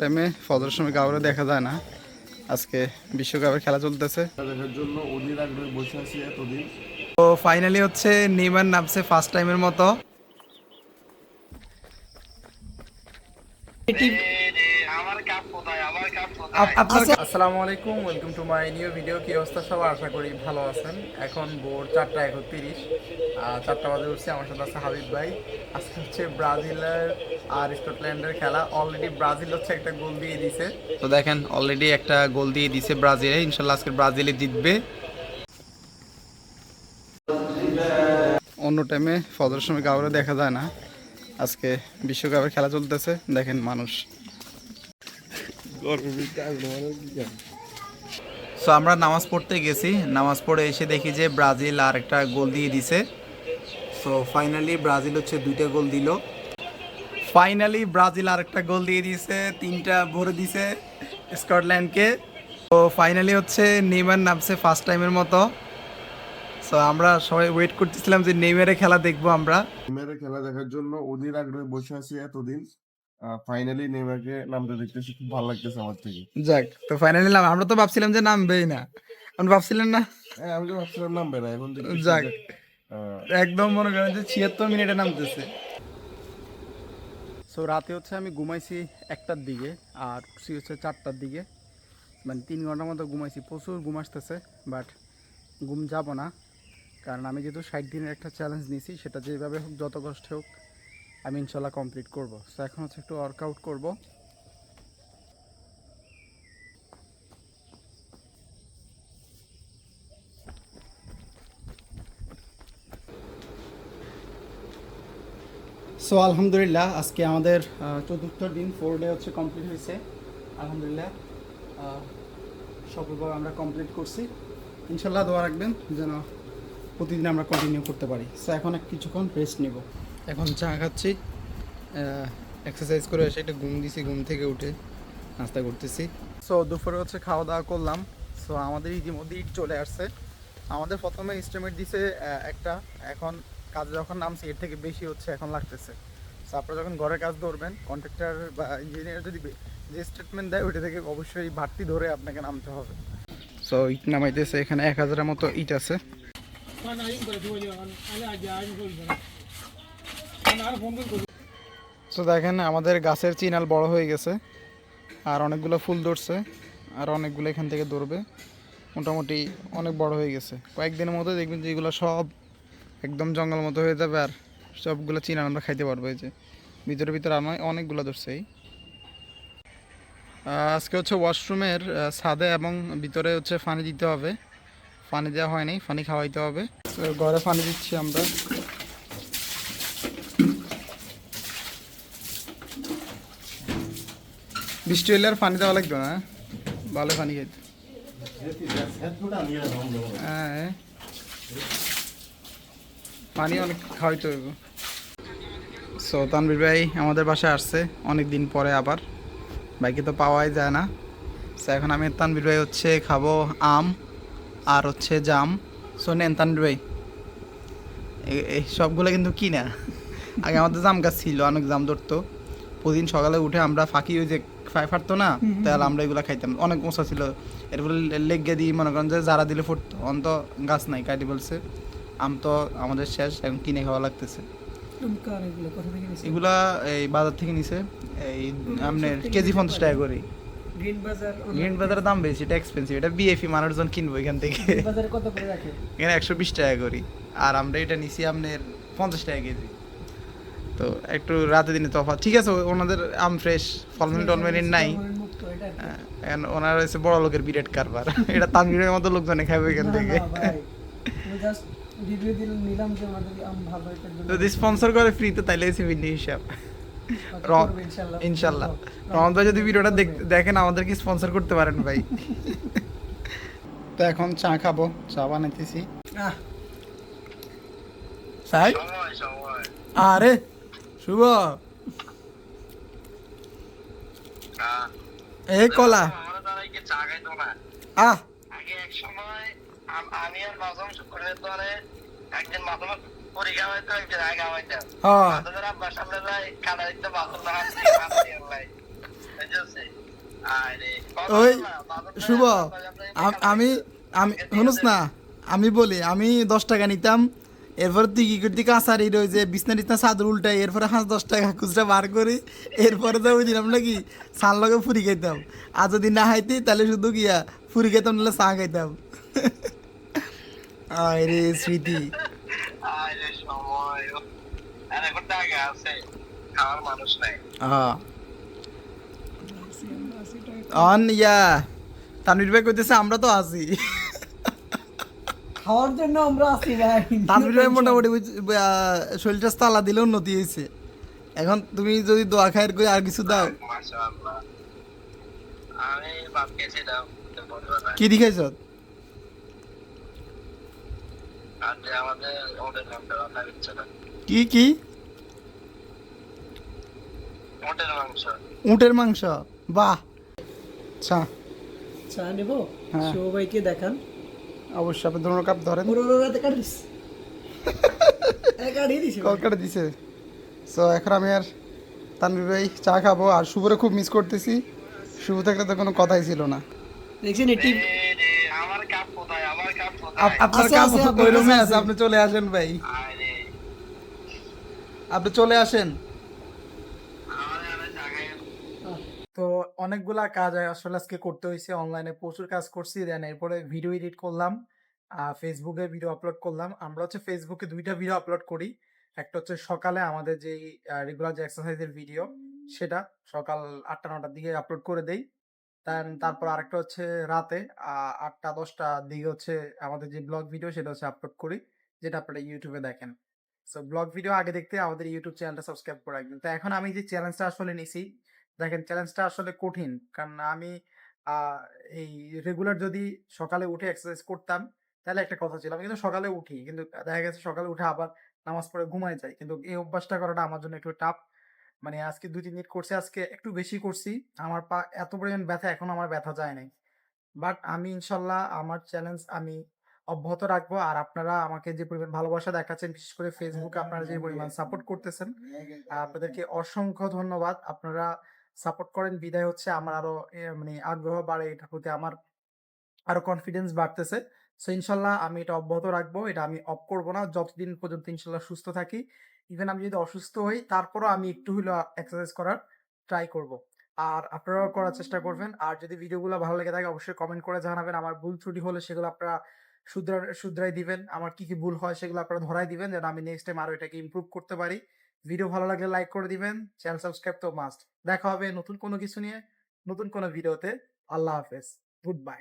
টাইমে ফজরের সময় কাউরে দেখা যায় না। আজকে বিশ্বকাপের খেলা চলতেছে, দেখার জন্য অধীর আগ্রহে বসে আছি এতদিন। তো ফাইনালি হচ্ছে নেইমার নামছে ফার্স্ট টাইমের মতো। আসসালামু আলাইকুম, welcome to my new video. কি অবস্থা সবার? আশা করি ভালো আছেন। এখন ভোর 4:31, 4টা বাজে উঠছে। আমার সাথে আছে হাবিব ভাই। আজকে হচ্ছে ব্রাজিলের আর স্কটল্যান্ডের খেলা। অলরেডি ব্রাজিল হচ্ছে একটা গোল দিয়ে দিছে, তো দেখেন অলরেডি একটা গোল দিয়ে দিছে ব্রাজিলে। ইনশাল্লাহ আজকে ব্রাজিলে জিতবে। অন্য টাইমে ফজরের সময় কাউরে দেখা যায় না। আজকে বিশ্বকাপের খেলা চলতেছে, দেখেন মানুষ। সো আমরা নামাজ পড়তে গেছি, নামাজ পড়ে এসে দেখি যে ব্রাজিল আর একটা গোল দিয়ে দিছে। সো ফাইনালি ব্রাজিল হচ্ছে 2টা গোল দিল। ফাইনালি ব্রাজিল আর একটা গোল দিয়ে দিছে, 3টা ভরে দিছে স্কটল্যান্ডকে। তো ফাইনালি হচ্ছে নেইমার নামছে ফার্স্ট টাইমের মতো। সো আমরা সবাই ওয়েট করতেছিলাম যে নেইমারের খেলা দেখবো আমরা। নেইমারের খেলা দেখার জন্য অধীর আগ্রহে বসে আছি এতদিন। ফাইনালি নেইমারকে নামতে দেখতেছি, খুব ভালো লাগতেছে আমার থেকে। যাক, তো ফাইনালি নাম, আমরা তো ভাবছিলাম যে নামবেই না। আপনি ভাবছিলেন না? হ্যাঁ, আমি তো ভাবছিলাম নামবে না, এখন দেখতেছি যাক, যে আহ, একদম মনে করেন যে 76 মিনিটে নামতেছে। সো রাতে হচ্ছে আমি ঘুমাইছি 1টার দিকে আর উঠছি হচ্ছে 4টার দিকে, মানে 3 ঘন্টার মতো ঘুমাইছি। প্রচুর ঘুম আসতেছে, বাট ঘুম যাব না, কারণ আমি যেহেতু 60 দিনের একটা চ্যালেঞ্জ নিয়েছি, সেটা যেভাবে হোক যত কষ্ট হোক আমি ইনশাল্লাহ কমপ্লিট করব। সো এখন হচ্ছে একটু ওয়ার্কআউট করব। সো আলহামদুলিল্লাহ আজকে আমাদের 4র্থ দিন, 4 ডে হচ্ছে কমপ্লিট হয়েছে। আলহামদুলিল্লাহ সফলভাবে আমরা কমপ্লিট করছি। ইনশাল্লাহ দোয়া রাখবেন যেন প্রতিদিন আমরা কন্টিনিউ করতে পারি। সো এখন কিছুক্ষণ রেস্ট নিব। এখন চা খাচ্ছি, এক্সারসাইজ করে এসে একটা ঘুম দিছি, ঘুম থেকে উঠে নাস্তা করতেছি। সো দুপুরে হচ্ছে খাওয়া দাওয়া করলাম। সো আমাদের ইতিমধ্যে ইট চলে আসছে। আমাদের প্রথমে এস্টিমেট দিছে একটা, এখন কাজ যখন নামছে এর থেকে বেশি হচ্ছে এখন লাগতেছে। সো আপনারা যখন ঘরের কাজ ধরবেন, কন্ট্রাক্টর বা ইঞ্জিনিয়ার যদি যে স্টেটমেন্ট দেয় ওইটা থেকে অবশ্যই বাড়তি ধরে আপনাকে নামতে হবে। সো ইট নামাইতেছে, এখানে 1000-এর মতো ইট আছে। সো দেখেন আমাদের গাছের চিনাল বড় হয়ে গেছে, আর অনেকগুলো ফুল ধরছে, আর অনেকগুলো এখান থেকে ধরবে। মোটামুটি অনেক বড় হয়ে গেছে। কয়েকদিনের মধ্যে দেখবেন যে এগুলো সব একদম জঙ্গল মতো হয়ে যাবে, আর সবগুলো চিনাল আমরা খাইতে পারবো। এই যে ভিতরে ভিতরে আমার অনেকগুলো ধরছে। আজকে হচ্ছে ওয়াশরুমের ছাদে এবং ভিতরে হচ্ছে পানি দিতে হবে। পানি দেওয়া হয়নি, পানি খাওয়াইতে হবে। ঘরে পানি দিচ্ছি আমরা। বৃষ্টি হলে আর পানি দেওয়া লাগবে না, ভালো পানি খাইতে। হ্যাঁ, পানি অনেক খাওয়াইতে হইব। সো তানভীর ভাই আমাদের বাসায় আসছে অনেক দিন পরে আবার, বাইকে তো পাওয়াই যায় না। সো এখন আমি তানভীর ভাই হচ্ছে খাবো আম আর হচ্ছে জাম। সো নেন তানভীর ভাই, এই সবগুলো কিন্তু কি না, আগে আমাদের জাম গাছ ছিল, অনেক জাম ধরতো। প্রতিদিন সকালে উঠে আমরা ফাঁকি ওই যে ফাটতো না, তাহলে আমরা এগুলো খাইতাম। অনেক মশা ছিল, এর ফলে লেগে দিই মনে করেন যে যারা দিলে ফুটতো। অন্ত গাছ নাই, কাটি বলছে। আম তো আমাদের শেষ, এখন কিনে খাওয়া লাগতেছে। এগুলা এই বাজার থেকে নিছে, এই আপনার কেজি 50 টাকা করে। গ্রিন বাজারের দাম বেশি, এটা এক্সপেন্সিভ। এটা বিএফি মানুষজন কিনবো এখান থেকে। এখানে 120 টাকা করি, আর আমরা এটা নিছি আপনার 50 টাকা কেজি। তো একটু রাতে দিনে তফাৎ। ঠিক আছে, ওনাদের আম ফ্রেশ, ফলমূল টলমেলিন নাই। এখন ওনার হচ্ছে বড় লোকের বিরাট কারবার। এটা তানভীরের মতো লোকজনে খাবে এখান থেকে। যদি স্পন্সর করে ফ্রিতে তাইলে হচ্ছে ভিন্ন হিসাব। ইনশাল্লাহ রহমান ভাই যদি ভিডিওটা দেখেন আমাদেরকে স্পন্সর করতে পারেন ভাই। তো এখন চা খাবো, চা বানাইতেছি। আরে শুভ, এই কলা আহ আমি আর মাঝম শুক্রের দরে একদিন মাঝম পরীক্ষা হয়তো একদিন আগে হয়তো আব্বার সামনে যাই কাটা দিতে মাঝম না ওই শুভ, আমি আমি শুনুস না, আমি বলি আমি 10 টাকা নিতাম, এরপর তুই কি করতি কাছারি ওই যে বিছনা টিছনা চাদর উল্টাই, এরপরে 5-10 টাকা খুচরা বার করি, এরপরে তো ওই দিন আমরা কি সার লগে ফুরি খাইতাম, আর যদি না খাইতি তাহলে শুধু গিয়া ফুরি খাইতাম নাহলে চা খাইতাম। আয় রে স্মৃতি। হ্যাঁ অন ইয়া তানভীর ভাই কইতেছে আমরা তো আছি। খাওয়ার জন্য আমরা আছি ভাই। তানভীর ভাই মোটামুটি শরীরটা তালা দিলে উন্নতি হয়েছে। এখন তুমি যদি দোয়া খায়ের করে আর কিছু দাও। কি দেখাইছ? কি কি? উটের মাংস, বাহ। আচ্ছা চা নেব, হ্যাঁ। শুভ ভাইকে দেখান। অবশ্যই আপনি ধরুন কাপ ধরেন। রাতে কাটিস কাটিয়ে দিছি ভাই। কলকাতা দিছে। সো এখন আমি আর তানভীর ভাই চা খাবো, আর শুভরে খুব মিস করতেছি। শুভ থাকলে তো কোনো কথাই ছিল না। দেখছেন এটি আপনার আছে, কাপ আছে, আপনার ওই রুমে কাছে আছে, আছে। আপনি চলে আসেন ভাই, আপনি চলে আসেন। তো অনেকগুলা কাজ আসলে আজকে করতে হয়েছে, অনলাইনে প্রচুর কাজ করছি, দেন এরপরে ভিডিও এডিট করলাম, ফেসবুকে ভিডিও আপলোড করলাম। আমরা হচ্ছে ফেসবুকে 2টা ভিডিও আপলোড করি, একটা হচ্ছে সকালে আমাদের যেই রেগুলার যে এক্সারসাইজের ভিডিও, সেটা সকাল 8টা-9টার দিকে আপলোড করে দেই। দেন তারপর আরেকটা হচ্ছে রাতে 8টা-10টার দিকে হচ্ছে আমাদের যে ব্লগ ভিডিও, সেটা হচ্ছে আপলোড করি, যেটা আপনারা ইউটিউবে দেখেন। সো ব্লগ ভিডিও আগে দেখতে আমাদের ইউটিউব চ্যানেলটা সাবস্ক্রাইব করে রাখবেন। তো এখন আমি যে চ্যালেঞ্জটা আসলে নিছি, দেখেন চ্যালেঞ্জটা আসলে কঠিন, কারণ আমি আহ, এই রেগুলার যদি সকালে উঠে এক্সারসাইজ করতাম তাহলে একটা কথা ছিল, আমি কিন্তু সকালে উঠি, কিন্তু দেখা গেছে সকালে উঠে আবার নামাজ পড়ে ঘুমায় যাই, কিন্তু এই অভ্যাসটা করাটা আমার জন্য একটু টাফ। মানে আজকে 2-3 দিন করছি, আজকে একটু বেশি করছি, আমার পা এত পরিমাণ ব্যথা, এখন আমার ব্যথা যায় নাই। বাট আমি ইনশাল্লাহ আমার চ্যালেঞ্জ আমি অব্যাহত রাখবো। আর আপনারা আমাকে যে পরিমাণ ভালোবাসা দেখাচ্ছেন, বিশেষ করে ফেসবুকে আপনারা যে পরিমাণ সাপোর্ট করতেছেন, আপনাদেরকে অসংখ্য ধন্যবাদ। আপনারা সাপোর্ট করেন বিদায় হচ্ছে আমার আরো মানে আগ্রহ বাড়ে, এটার প্রতি আমার আরো কনফিডেন্স বাড়তেছে। সো ইনশাল্লাহ আমি এটা অব্যাহত রাখবো, এটা আমি অফ করবো না যতদিন পর্যন্ত ইনশাল্লাহ সুস্থ থাকি। ইভেন আমি যদি অসুস্থ হই তারপরও আমি একটু হলেও এক্সারসাইজ করার ট্রাই করব। আর আপনারাও করার চেষ্টা করবেন। আর যদি ভিডিওগুলো ভালো লেগে থাকে অবশ্যই কমেন্ট করে জানাবেন। আমার ভুল ত্রুটি হলে সেগুলো আপনারা শুধরাই দিবেন। আমার কি কি ভুল হয় সেগুলো আপনারা ধরাই দিবেন, যেন আমি নেক্সট টাইম আরো এটাকে ইমপ্রুভ করতে পারি। ভিডিও ভালো লাগলে লাইক করে দিবেন, চ্যানেল সাবস্ক্রাইব তো মাস্ট। দেখা হবে নতুন কোনো কিছু নিয়ে, নতুন কোনো ভিডিওতে। আল্লাহ হাফেজ, গুড বাই।